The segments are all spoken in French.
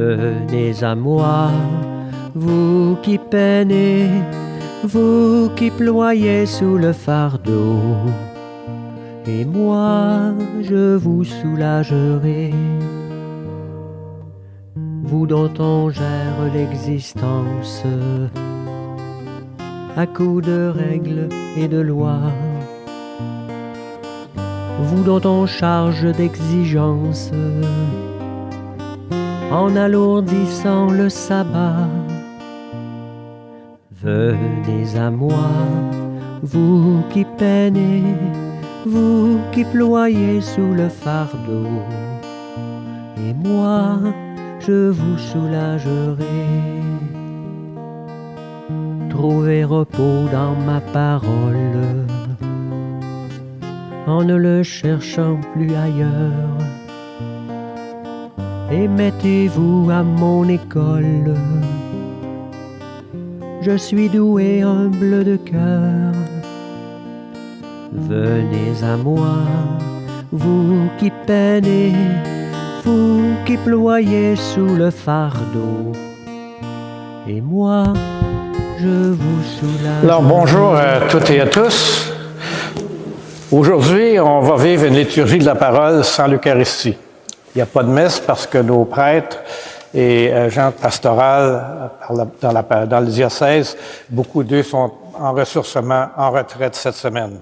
Venez à moi, vous qui peinez, vous qui ployez sous le fardeau, et moi je vous soulagerai. Vous dont on gère l'existence à coups de règles et de lois, vous dont on charge d'exigences en alourdissant le sabbat. Venez à moi, vous qui peinez, vous qui ployez sous le fardeau, et moi je vous soulagerai. Trouvez repos dans ma parole, en ne le cherchant plus ailleurs, et mettez-vous à mon école. Je suis doué, humble de cœur. Venez à moi, vous qui peinez, vous qui ployez sous le fardeau, et moi je vous soulage. Alors bonjour à toutes et à tous. Aujourd'hui, on va vivre une liturgie de la parole sans l'Eucharistie. Il n'y a pas de messe parce que nos prêtres et agents pastorales dans le diocèse, beaucoup d'eux sont en ressourcement, en retraite cette semaine.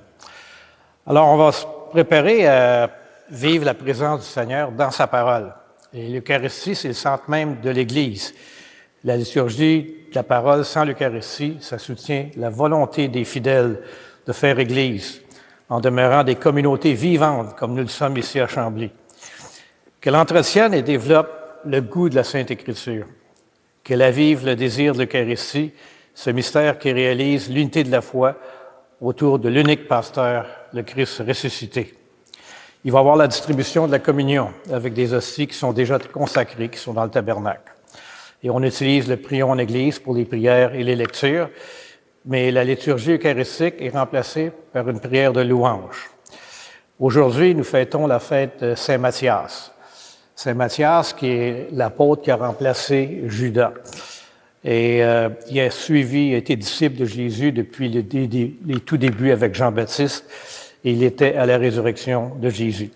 Alors, on va se préparer à vivre la présence du Seigneur dans sa parole. Et l'Eucharistie, c'est le centre même de l'Église. La liturgie de la parole sans l'Eucharistie, ça soutient la volonté des fidèles de faire Église, en demeurant des communautés vivantes, comme nous le sommes ici à Chambly. Qu'elle entretienne et développe le goût de la Sainte Écriture, qu'elle avive le désir de l'Eucharistie, ce mystère qui réalise l'unité de la foi autour de l'unique pasteur, le Christ ressuscité. Il va y avoir la distribution de la communion avec des hosties qui sont déjà consacrées, qui sont dans le tabernacle. Et on utilise le prion en Église pour les prières et les lectures, mais la liturgie eucharistique est remplacée par une prière de louange. Aujourd'hui, nous fêtons la fête de Saint Matthias. Saint Matthias, qui est l'apôtre qui a remplacé Judas. Et il a été disciple de Jésus depuis les tout débuts avec Jean-Baptiste, et il était à la résurrection de Jésus.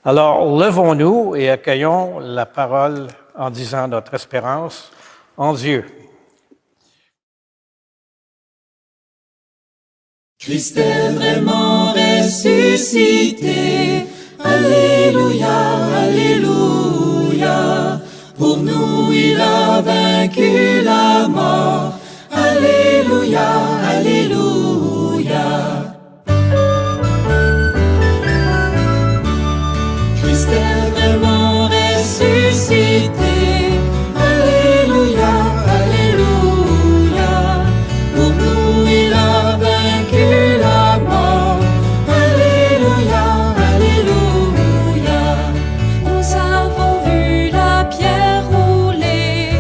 Alors, levons-nous et accueillons la parole en disant notre espérance en Dieu. Christ est vraiment ressuscité. Alléluia, alléluia. Pour nous, il a vaincu la mort. Alléluia, alléluia. Christ est vraiment ressuscité. Alléluia, alléluia. Pour nous, il a vaincu la mort. Alléluia, alléluia. Nous avons vu la pierre rouler,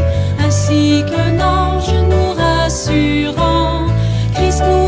ainsi qu'un ange nous rassurant. Christ nous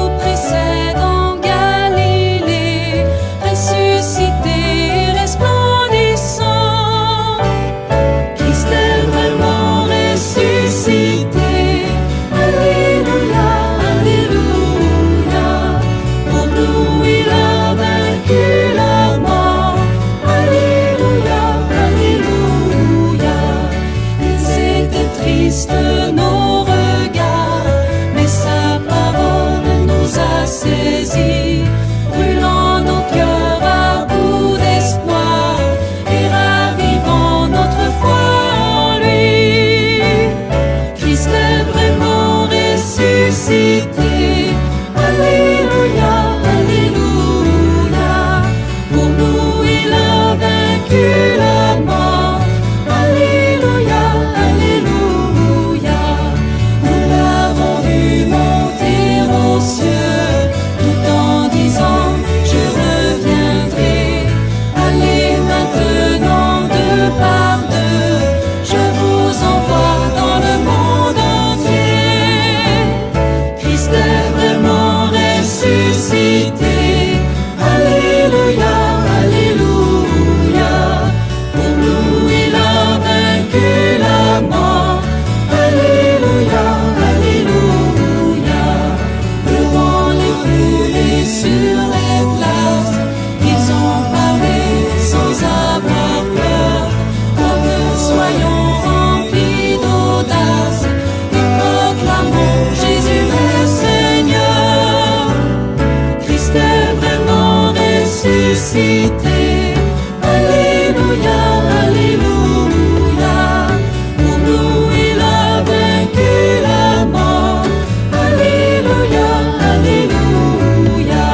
ressuscité. Alléluia, Alléluia. Pour nous il a vaincu la mort. Alléluia, Alléluia.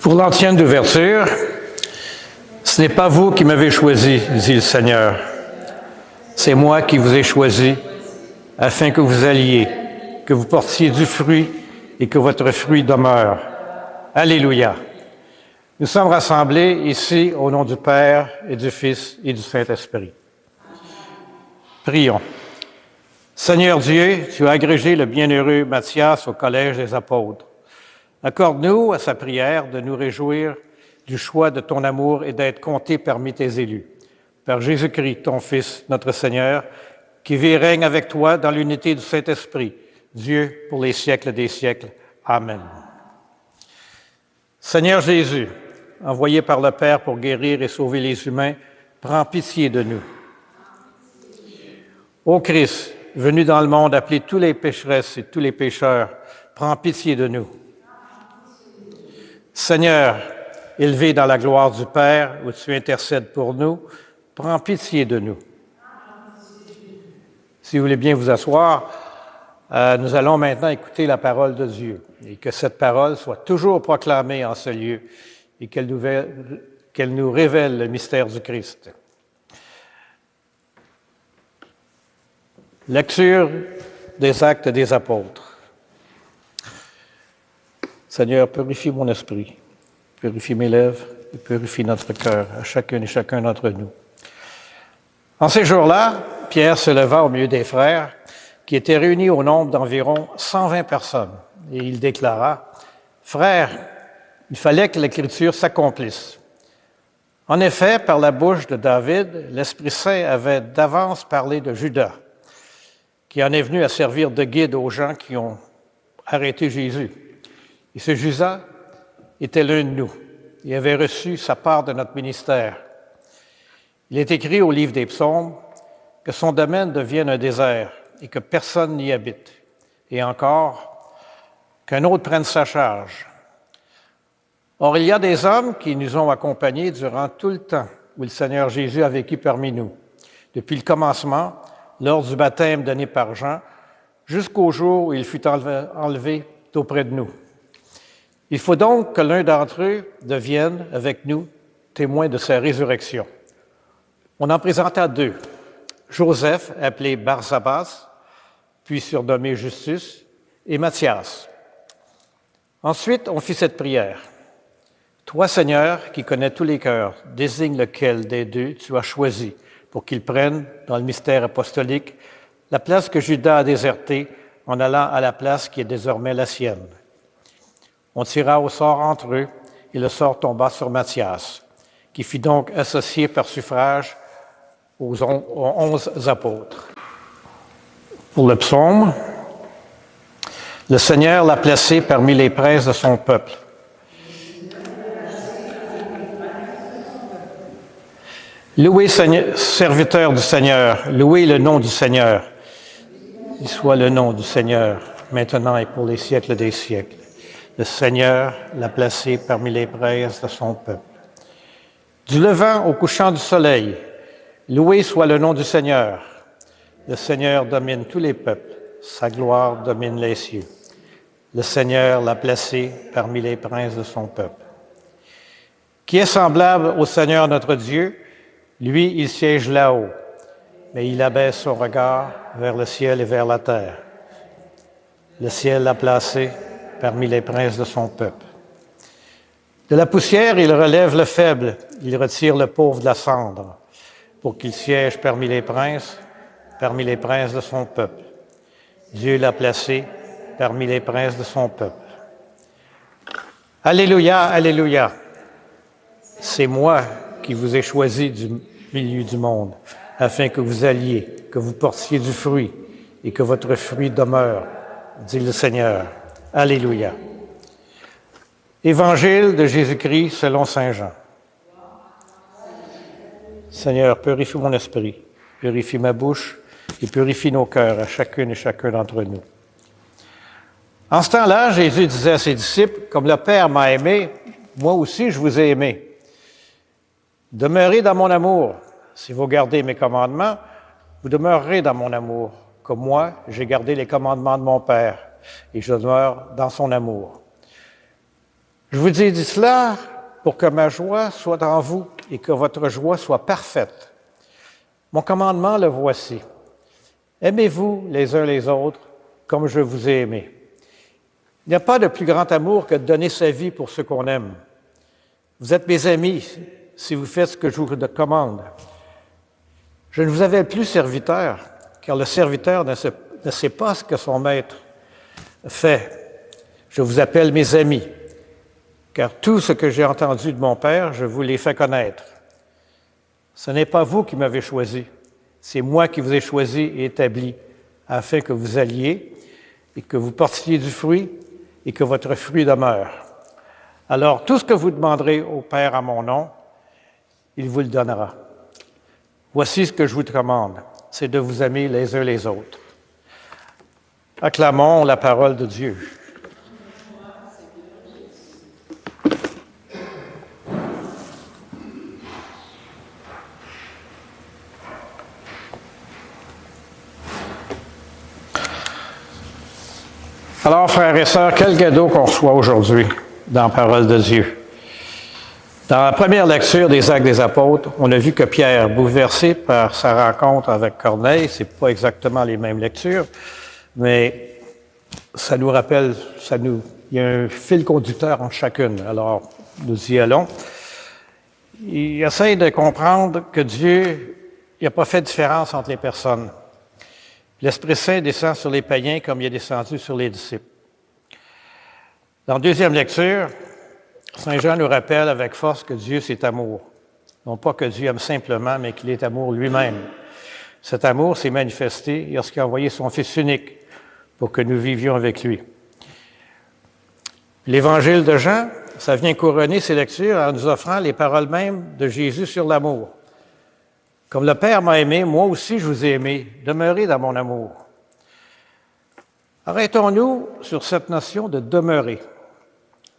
Pour l'antienne d'ouverture, ce n'est pas vous qui m'avez choisi, dit le Seigneur. C'est moi qui vous ai choisi afin que vous alliez, que vous portiez du fruit et que votre fruit demeure. Alléluia. Nous sommes rassemblés ici au nom du Père et du Fils et du Saint-Esprit. Prions. Seigneur Dieu, tu as agrégé le bienheureux Matthias au Collège des Apôtres. Accorde-nous à sa prière de nous réjouir du choix de ton amour et d'être comptés parmi tes élus. Par Jésus-Christ, ton Fils, notre Seigneur, qui vit et règne avec toi dans l'unité du Saint-Esprit, Dieu pour les siècles des siècles. Amen. Seigneur Jésus, envoyé par le Père pour guérir et sauver les humains, prends pitié de nous. Ô Christ, venu dans le monde appeler tous les pécheresses et tous les pécheurs, prends pitié de nous. Seigneur, élevé dans la gloire du Père, où tu intercèdes pour nous, prends pitié de nous. Si vous voulez bien vous asseoir, nous allons maintenant écouter la parole de Dieu et que cette parole soit toujours proclamée en ce lieu et qu'elle nous révèle le mystère du Christ. Lecture des Actes des Apôtres. Seigneur, purifie mon esprit, purifie mes lèvres et purifie notre cœur, à chacune et chacun d'entre nous. En ces jours-là, Pierre se leva au milieu des frères, qui étaient réunis au nombre d'environ 120 personnes, et il déclara, « Frères, il fallait que l'Écriture s'accomplisse. En effet, par la bouche de David, l'Esprit Saint avait d'avance parlé de Judas, qui en est venu à servir de guide aux gens qui ont arrêté Jésus. Et ce Judas était l'un de nous. Il avait reçu sa part de notre ministère. Il est écrit au livre des Psaumes que son domaine devienne un désert et que personne n'y habite. Et encore, qu'un autre prenne sa charge. Or, il y a des hommes qui nous ont accompagnés durant tout le temps où le Seigneur Jésus a vécu parmi nous, depuis le commencement, lors du baptême donné par Jean, jusqu'au jour où il fut enlevé auprès de nous. Il faut donc que l'un d'entre eux devienne, avec nous, témoin de sa résurrection. On en présenta deux, Joseph, appelé Barsabas, puis surnommé Justus, et Matthias. Ensuite, on fit cette prière. Toi, Seigneur, qui connais tous les cœurs, désigne lequel des deux tu as choisi pour qu'il prenne, dans le mystère apostolique, la place que Judas a désertée en allant à la place qui est désormais la sienne. On tira au sort entre eux, et le sort tomba sur Matthias, qui fut donc associé par suffrage aux 11 apôtres. Pour le psaume, le Seigneur l'a placé parmi les princes de son peuple. Louez, serviteur du Seigneur, louez le nom du Seigneur. Il soit le nom du Seigneur, maintenant et pour les siècles des siècles. Le Seigneur l'a placé parmi les princes de son peuple. Du levant au couchant du soleil, loué soit le nom du Seigneur. Le Seigneur domine tous les peuples, sa gloire domine les cieux. Le Seigneur l'a placé parmi les princes de son peuple. Qui est semblable au Seigneur notre Dieu? Lui, il siège là-haut, mais il abaisse son regard vers le ciel et vers la terre. Le ciel l'a placé parmi les princes de son peuple. De la poussière, il relève le faible, il retire le pauvre de la cendre, pour qu'il siège parmi les princes de son peuple. Dieu l'a placé parmi les princes de son peuple. Alléluia, Alléluia. C'est moi qui vous ai choisi du milieu du monde, afin que vous alliez, que vous portiez du fruit et que votre fruit demeure, dit le Seigneur. Alléluia. Évangile de Jésus-Christ selon saint Jean. Seigneur, purifie mon esprit, purifie ma bouche et purifie nos cœurs à chacune et chacun d'entre nous. En ce temps-là, Jésus disait à ses disciples, « Comme le Père m'a aimé, moi aussi je vous ai aimé. Demeurez dans mon amour. Si vous gardez mes commandements, vous demeurerez dans mon amour. Comme moi, j'ai gardé les commandements de mon Père et je demeure dans son amour. Je vous ai dit cela pour que ma joie soit en vous et que votre joie soit parfaite. Mon commandement, le voici. Aimez-vous les uns les autres comme je vous ai aimé. Il n'y a pas de plus grand amour que de donner sa vie pour ceux qu'on aime. Vous êtes mes amis si vous faites ce que je vous commande. Je ne vous avais plus serviteur, car le serviteur ne sait pas ce que son maître fait. Je vous appelle mes amis, car tout ce que j'ai entendu de mon Père, je vous l'ai fait connaître. Ce n'est pas vous qui m'avez choisi, c'est moi qui vous ai choisi et établi, afin que vous alliez et que vous portiez du fruit et que votre fruit demeure. Alors, tout ce que vous demanderez au Père à mon nom, il vous le donnera. Voici ce que je vous commande, c'est de vous aimer les uns les autres. Acclamons la parole de Dieu. Alors, frères et sœurs, quel cadeau qu'on reçoit aujourd'hui dans la parole de Dieu. Dans la première lecture des Actes des Apôtres, on a vu que Pierre, bouleversé par sa rencontre avec Corneille, c'est pas exactement les mêmes lectures, mais ça nous rappelle, il y a un fil conducteur en chacune. Alors, nous y allons. Il essaye de comprendre que Dieu, il n'a pas fait de différence entre les personnes. L'Esprit Saint descend sur les païens comme il est descendu sur les disciples. Dans la deuxième lecture, Saint Jean nous rappelle avec force que Dieu, c'est amour. Non pas que Dieu aime simplement, mais qu'il est amour lui-même. Cet amour s'est manifesté lorsqu'il a envoyé son Fils unique pour que nous vivions avec lui. L'Évangile de Jean, ça vient couronner ces lectures en nous offrant les paroles mêmes de Jésus sur l'amour. Comme le Père m'a aimé, moi aussi je vous ai aimé. Demeurez dans mon amour. Arrêtons-nous sur cette notion de demeurer.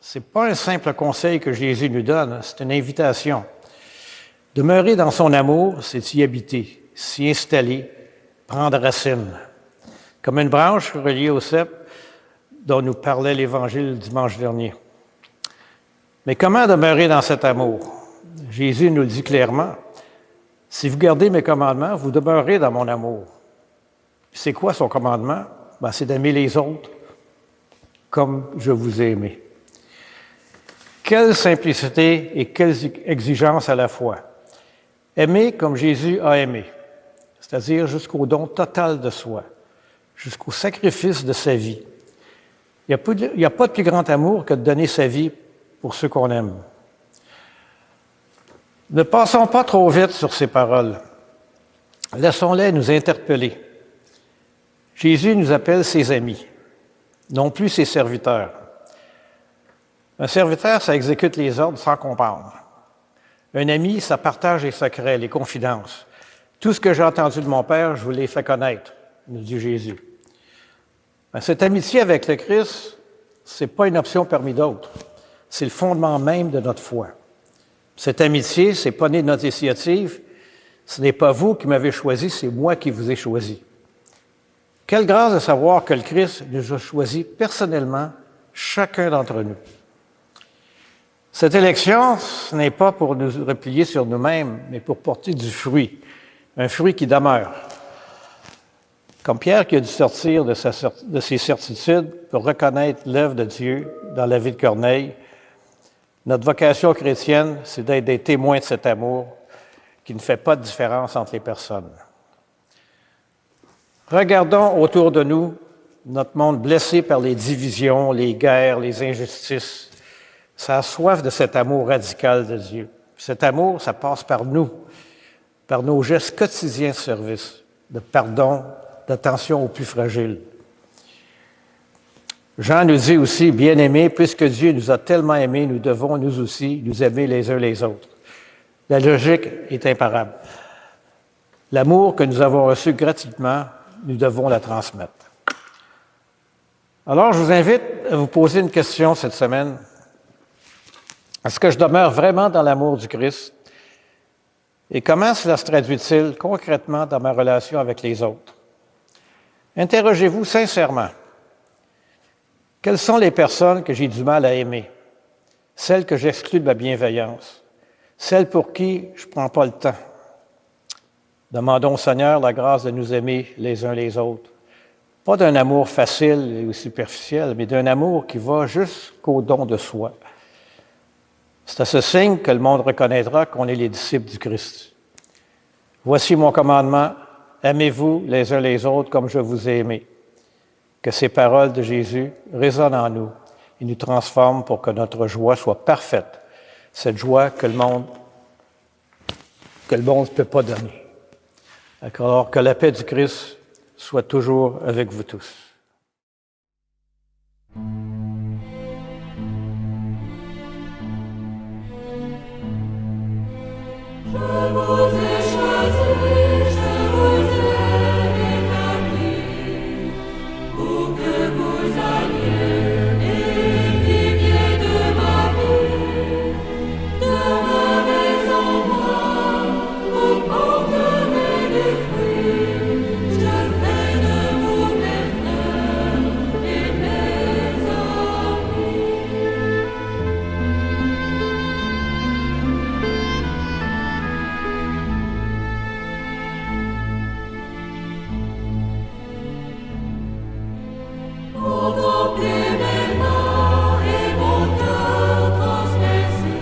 Ce n'est pas un simple conseil que Jésus nous donne, c'est une invitation. Demeurer dans son amour, c'est y habiter, s'y installer, prendre racine. Comme une branche reliée au cep dont nous parlait l'Évangile dimanche dernier. Mais comment demeurer dans cet amour? Jésus nous le dit clairement. Si vous gardez mes commandements, vous demeurez dans mon amour. C'est quoi son commandement? C'est d'aimer les autres comme je vous ai aimé. Quelle simplicité et quelles exigences à la fois. Aimer comme Jésus a aimé, c'est-à-dire jusqu'au don total de soi, jusqu'au sacrifice de sa vie. Il n'y a pas de plus grand amour que de donner sa vie pour ceux qu'on aime. Ne passons pas trop vite sur ces paroles. Laissons-les nous interpeller. Jésus nous appelle ses amis, non plus ses serviteurs. Un serviteur, ça exécute les ordres sans comprendre. Un ami, ça partage les secrets, les confidences. Tout ce que j'ai entendu de mon Père, je vous l'ai fait connaître, nous dit Jésus. Cette amitié avec le Christ, ce n'est pas une option parmi d'autres. C'est le fondement même de notre foi. Cette amitié, ce n'est pas né de notre initiative. Ce n'est pas vous qui m'avez choisi, c'est moi qui vous ai choisi. Quelle grâce de savoir que le Christ nous a choisis personnellement, chacun d'entre nous. Cette élection, ce n'est pas pour nous replier sur nous-mêmes, mais pour porter du fruit, un fruit qui demeure. Comme Pierre qui a dû sortir de ses certitudes pour reconnaître l'œuvre de Dieu dans la vie de Corneille, notre vocation chrétienne, c'est d'être des témoins de cet amour qui ne fait pas de différence entre les personnes. Regardons autour de nous notre monde blessé par les divisions, les guerres, les injustices. Ça a soif de cet amour radical de Dieu. Cet amour, ça passe par nous, par nos gestes quotidiens de service, de pardon, d'attention aux plus fragiles. Jean nous dit aussi, bien-aimés, puisque Dieu nous a tellement aimés, nous devons nous aussi nous aimer les uns les autres. La logique est imparable. L'amour que nous avons reçu gratuitement, nous devons la transmettre. Alors, je vous invite à vous poser une question cette semaine. Est-ce que je demeure vraiment dans l'amour du Christ? Et comment cela se traduit-il concrètement dans ma relation avec les autres? Interrogez-vous sincèrement. Quelles sont les personnes que j'ai du mal à aimer? Celles que j'exclus de ma bienveillance? Celles pour qui je ne prends pas le temps? Demandons au Seigneur la grâce de nous aimer les uns les autres. Pas d'un amour facile ou superficiel, mais d'un amour qui va jusqu'au don de soi. C'est à ce signe que le monde reconnaîtra qu'on est les disciples du Christ. Voici mon commandement, aimez-vous les uns les autres comme je vous ai aimés. Que ces paroles de Jésus résonnent en nous et nous transforment pour que notre joie soit parfaite, cette joie que le monde ne peut pas donner. Alors que la paix du Christ soit toujours avec vous tous. Je vous ai choisi, je vous ai établi, pour que vous alliez et viviez de ma vie. Demeurez en moi, vous porterez des fruits. Je fais de vous mes frères et mes amis. Contemplez mes mains et mon cœur transpercé.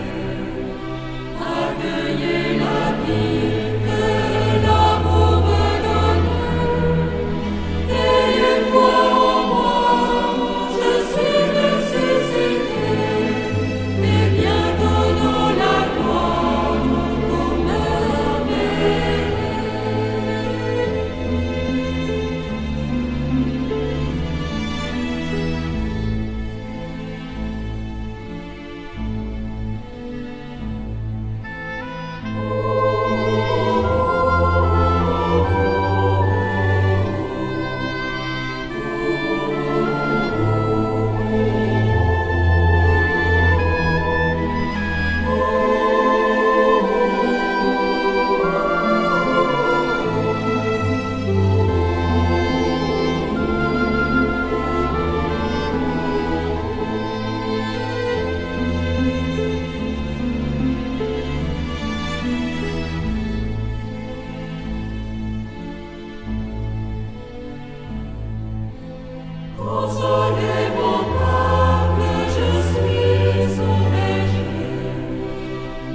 Accueillez la vie que l'amour veut donner. Ayez foi en moi, je suis ressuscité. Et bientôt dans la gloire, vous me verrez. Consolez mon peuple, je suis son berger.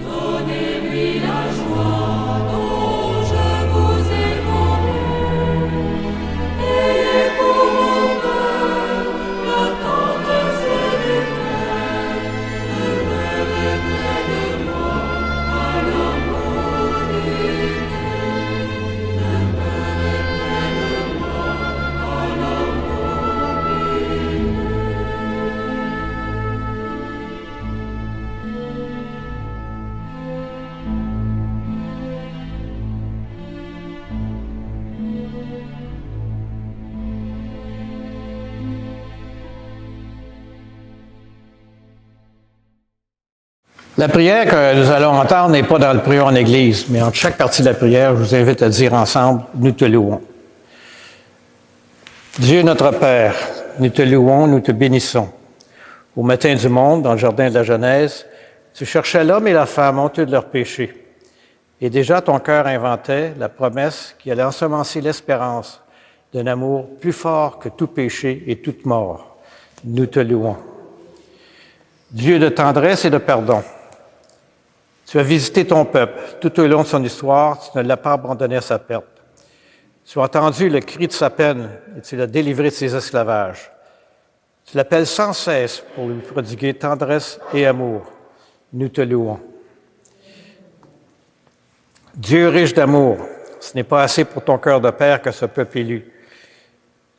Donnez-lui la joie dont je vous ai comblé. Ayez pour mon cœur la tendresse du Père. Demeurez près de moi, alors vous vivez. Demeurez près de moi, alors vous La prière que nous allons entendre n'est pas dans le prière en Église, mais entre chaque partie de la prière, je vous invite à dire ensemble, nous te louons. Dieu notre Père, nous te louons, nous te bénissons. Au matin du monde, dans le jardin de la Genèse, tu cherchais l'homme et la femme honteux de leurs péchés. Et déjà ton cœur inventait la promesse qui allait ensemencer l'espérance d'un amour plus fort que tout péché et toute mort. Nous te louons. Dieu de tendresse et de pardon, tu as visité ton peuple. Tout au long de son histoire, tu ne l'as pas abandonné à sa perte. Tu as entendu le cri de sa peine et tu l'as délivré de ses esclavages. Tu l'appelles sans cesse pour lui prodiguer tendresse et amour. Nous te louons. Dieu riche d'amour, ce n'est pas assez pour ton cœur de père que ce peuple élu.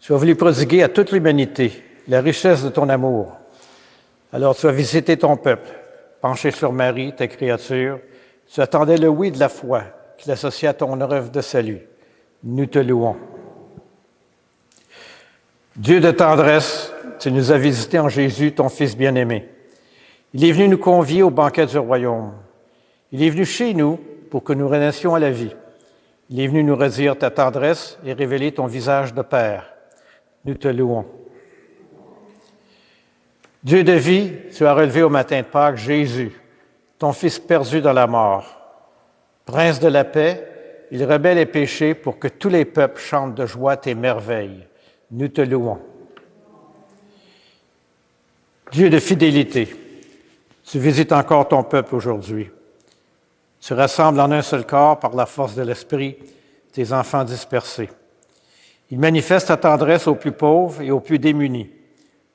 Tu as voulu prodiguer à toute l'humanité la richesse de ton amour. Alors tu as visité ton peuple, penché sur Marie, ta créature, Tu attendais le oui de la foi qui l'associe à ton œuvre de salut. Nous te louons. Dieu de tendresse, tu nous as visités en Jésus, ton Fils bien-aimé. Il est venu nous convier au banquet du royaume. Il est venu chez nous pour que nous renaissions à la vie. Il est venu nous redire ta tendresse et révéler ton visage de Père. Nous te louons. Dieu de vie, tu as relevé au matin de Pâques Jésus, ton Fils perdu dans la mort. Prince de la paix, il remet les péchés pour que tous les peuples chantent de joie tes merveilles. Nous te louons. Dieu de fidélité, tu visites encore ton peuple aujourd'hui. Tu rassembles en un seul corps, par la force de l'Esprit, tes enfants dispersés. Il manifeste ta tendresse aux plus pauvres et aux plus démunis,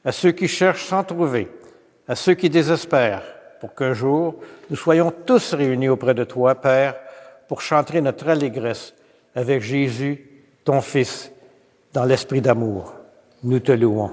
à ceux qui cherchent sans trouver, à ceux qui désespèrent, pour qu'un jour, nous soyons tous réunis auprès de toi, Père, pour chanter notre allégresse avec Jésus, ton Fils, dans l'esprit d'amour. Nous te louons.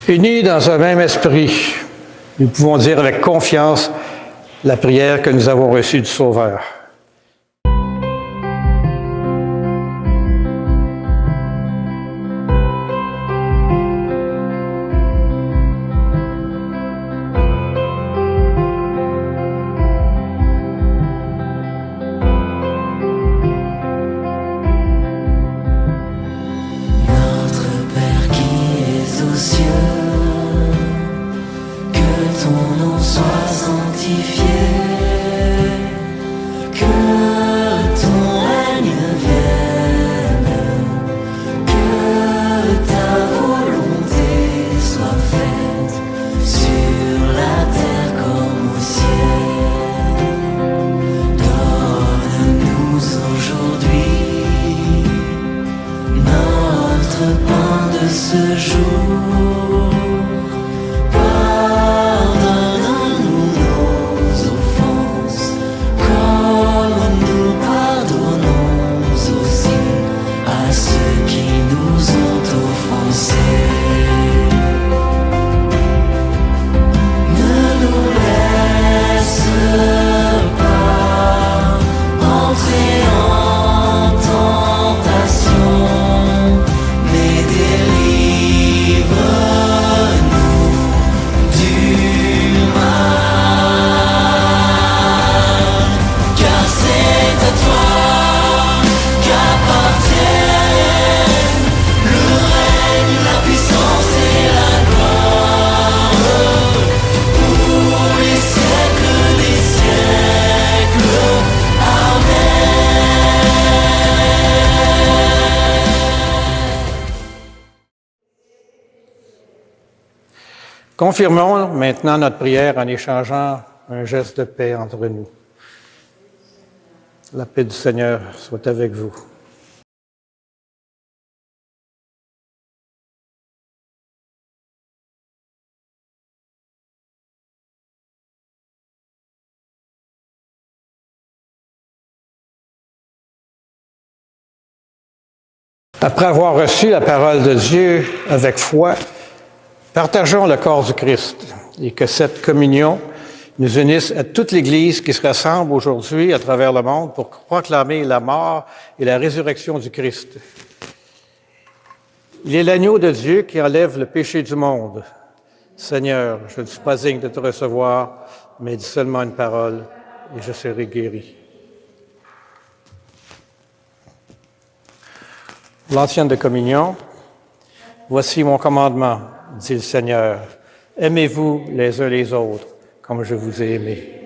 Unis dans un même esprit, nous pouvons dire avec confiance la prière que nous avons reçue du Sauveur. Confirmons maintenant notre prière en échangeant un geste de paix entre nous. La paix du Seigneur soit avec vous. Après avoir reçu la parole de Dieu avec foi, partageons le corps du Christ et que cette communion nous unisse à toute l'Église qui se rassemble aujourd'hui à travers le monde pour proclamer la mort et la résurrection du Christ. Il est l'agneau de Dieu qui enlève le péché du monde. Seigneur, je ne suis pas digne de te recevoir, mais dis seulement une parole et je serai guéri. L'ancienne de communion. Voici mon commandement, dit le Seigneur. Aimez-vous les uns les autres comme je vous ai aimés.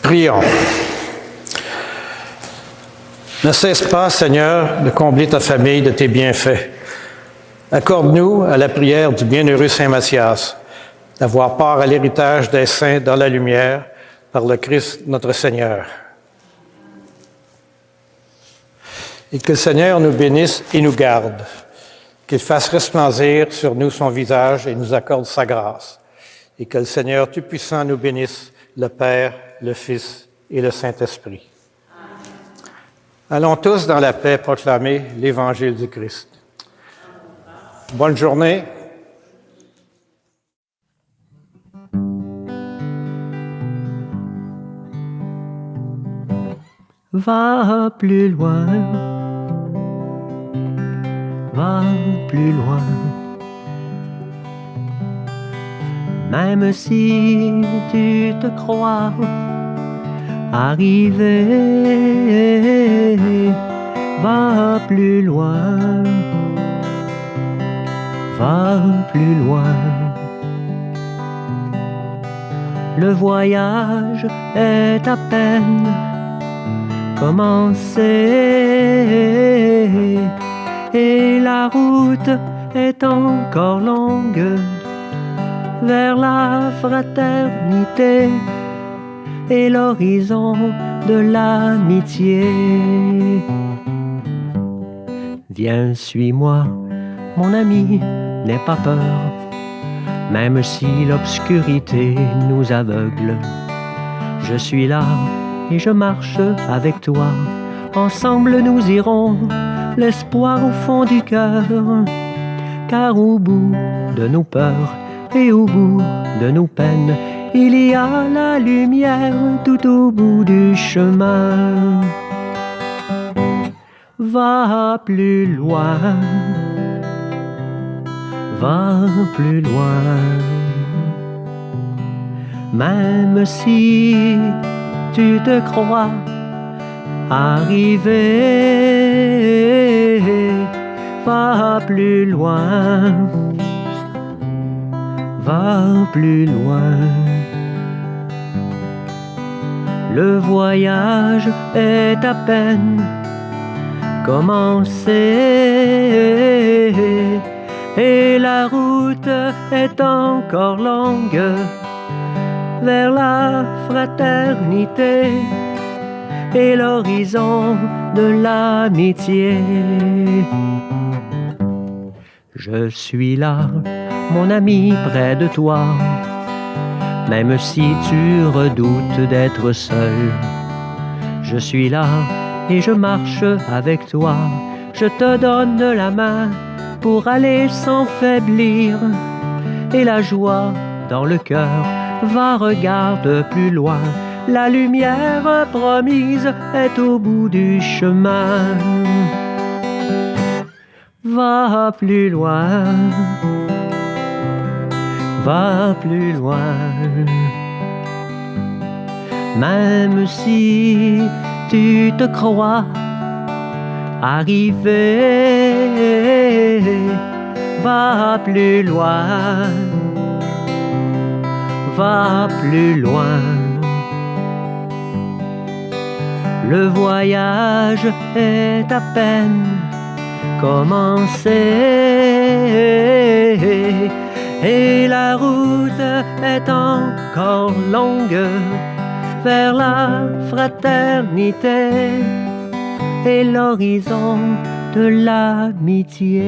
Prions. Ne cesse pas, Seigneur, de combler ta famille de tes bienfaits. Accorde-nous, à la prière du bienheureux Saint Matthias, d'avoir part à l'héritage des saints dans la lumière par le Christ notre Seigneur. Et que le Seigneur nous bénisse et nous garde, qu'il fasse resplendir sur nous son visage et nous accorde sa grâce. Et que le Seigneur Tout-Puissant nous bénisse, le Père, le Fils et le Saint-Esprit. Allons tous dans la paix proclamer l'Évangile du Christ. Bonne journée. Va plus loin, va plus loin. Même si tu te crois arrivé, va plus loin, va plus loin. Le voyage est à peine commencé et la route est encore longue vers la fraternité et l'horizon de l'amitié. Viens, suis-moi, mon ami, n'aie pas peur, même si l'obscurité nous aveugle. Je suis là et je marche avec toi. Ensemble nous irons, l'espoir au fond du cœur, car au bout de nos peurs et au bout de nos peines, il y a la lumière tout au bout du chemin. Va plus loin, va plus loin. Même si tu te crois arrivé, va plus loin, va plus loin. Le voyage est à peine commencé et la route est encore longue vers la fraternité et l'horizon de l'amitié. Je suis là, mon ami, près de toi, même si tu redoutes d'être seul. Je suis là et je marche avec toi. Je te donne la main pour aller sans faiblir. Et la joie dans le cœur, va, regarde plus loin. La lumière promise est au bout du chemin. Va plus loin, va plus loin. Même si tu te crois arrivé, va plus loin, va plus loin. Le voyage est à peine commencé et la route est encore longue vers la fraternité et l'horizon de l'amitié.